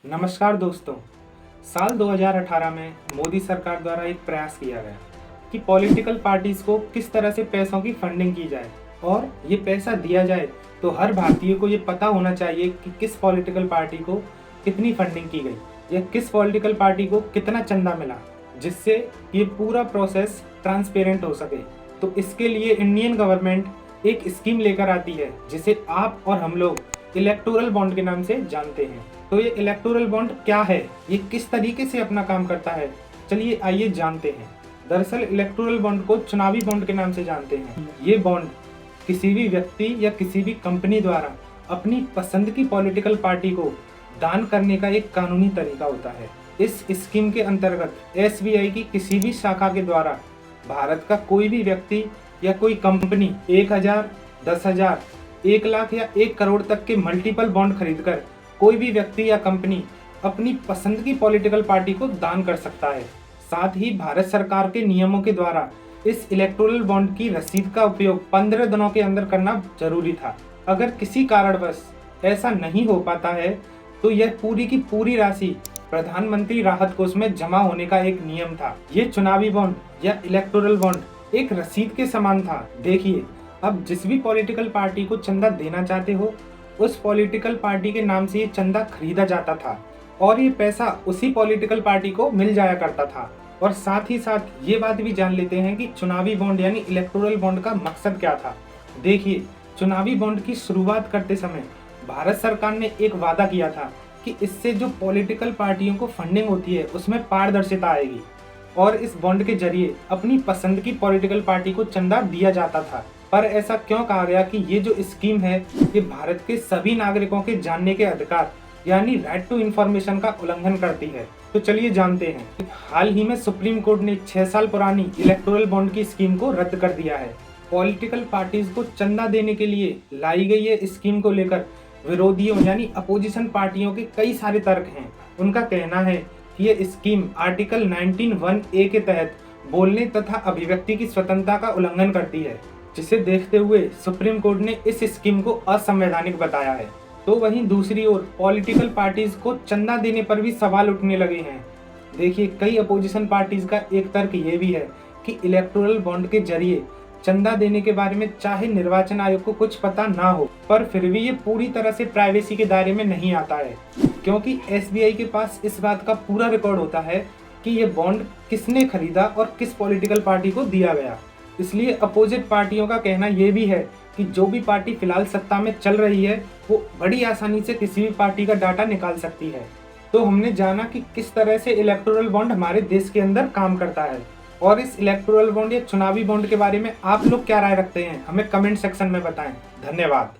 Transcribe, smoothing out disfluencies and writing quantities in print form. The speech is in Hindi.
नमस्कार दोस्तों। साल 2018 में मोदी सरकार द्वारा एक प्रयास किया गया कि पॉलिटिकल पार्टीज को किस तरह से पैसों की फंडिंग की जाए और ये पैसा दिया जाए तो हर भारतीय को ये पता होना चाहिए कि किस पॉलिटिकल पार्टी को कितनी फंडिंग की गई या किस पॉलिटिकल पार्टी को कितना चंदा मिला, जिससे ये पूरा प्रोसेस ट्रांसपेरेंट हो सके। तो इसके लिए इंडियन गवर्नमेंट एक स्कीम लेकर आती है जिसे आप और हम लोग इलेक्टोरल बॉन्ड के नाम से जानते हैं। तो ये इलेक्टोरल बॉन्ड क्या है, ये किस तरीके से अपना काम करता है, चलिए आइए जानते हैं। दरअसल इलेक्टोरल बॉन्ड को चुनावी बॉन्ड के नाम से जानते हैं। ये बॉन्ड किसी भी व्यक्ति या किसी भी कंपनी द्वारा अपनी पसंद की पॉलिटिकल पार्टी को दान करने का एक कानूनी तरीका होता है। इस स्कीम के अंतर्गत एसबीआई की किसी भी शाखा के द्वारा भारत का कोई भी व्यक्ति या कोई कंपनी 1000, 10,000, 1 लाख या 1 करोड़ तक के मल्टीपल बॉन्ड खरीदकर कोई भी व्यक्ति या कंपनी अपनी पसंद की पॉलिटिकल पार्टी को दान कर सकता है। साथ ही भारत सरकार के नियमों के द्वारा इस इलेक्टोरल बॉन्ड की रसीद का उपयोग 15 दिनों के अंदर करना जरूरी था। अगर किसी कारणवश ऐसा नहीं हो पाता है तो यह पूरी की पूरी राशि प्रधानमंत्री राहत कोष में जमा होने का एक नियम था। ये चुनावी बॉन्ड या इलेक्टोरल बॉन्ड एक रसीद के समान था। देखिए, अब जिस भी पॉलिटिकल पार्टी को चंदा देना चाहते हो उस पॉलिटिकल पार्टी के नाम से ये चंदा खरीदा जाता था और ये पैसा उसी पॉलिटिकल पार्टी को मिल जाया करता था। और साथ ही साथ ये बात भी जान लेते हैं कि चुनावी बॉन्ड यानी इलेक्टोरल बॉन्ड का मकसद क्या था। देखिए, चुनावी बॉन्ड की शुरुआत करते समय भारत सरकार ने एक वादा किया था कि इससे जो पॉलिटिकल पार्टियों को फंडिंग होती है उसमें पारदर्शिता आएगी और इस बॉन्ड के जरिए अपनी पसंद की पॉलिटिकल पार्टी को चंदा दिया जाता था। पर ऐसा क्यों कहा गया कि ये जो स्कीम है ये भारत के सभी नागरिकों के जानने के अधिकार यानी राइट टू इन्फॉर्मेशन का उल्लंघन करती है। तो चलिए जानते हैं। हाल ही में सुप्रीम कोर्ट ने 6 साल पुरानी इलेक्टोरल बॉन्ड की स्कीम को रद्द कर दिया है। पॉलिटिकल पार्टीज को चंदा देने के लिए लाई गई ये स्कीम को लेकर विरोधियों यानी अपोजिशन पार्टियों के कई सारे तर्क हैं। उनका कहना है कि ये स्कीम आर्टिकल 19(1)(a) के तहत बोलने तथा अभिव्यक्ति की स्वतंत्रता का उल्लंघन करती है, जिसे देखते हुए सुप्रीम कोर्ट ने इस स्कीम को असंवैधानिक बताया है। तो वहीं दूसरी ओर पॉलिटिकल पार्टीज को चंदा देने पर भी सवाल उठने लगे हैं। देखिए, कई अपोजिशन पार्टीज का एक तर्क ये भी है कि इलेक्टोरल बॉन्ड के जरिए चंदा देने के बारे में चाहे निर्वाचन आयोग को कुछ पता ना हो, पर फिर भी ये पूरी तरह से प्राइवेसी के दायरे में नहीं आता है, क्योंकि एसबीआई के पास इस बात का पूरा रिकॉर्ड होता है कि ये बॉन्ड किसने खरीदा और किस पॉलिटिकल पार्टी को दिया गया। इसलिए अपोजिट पार्टियों का कहना यह भी है कि जो भी पार्टी फिलहाल सत्ता में चल रही है वो बड़ी आसानी से किसी भी पार्टी का डाटा निकाल सकती है। तो हमने जाना कि किस तरह से इलेक्टोरल बॉन्ड हमारे देश के अंदर काम करता है, और इस इलेक्टोरल बॉन्ड या चुनावी बॉन्ड के बारे में आप लोग क्या राय रखते हैं, हमें कमेंट सेक्शन में बताएं। धन्यवाद।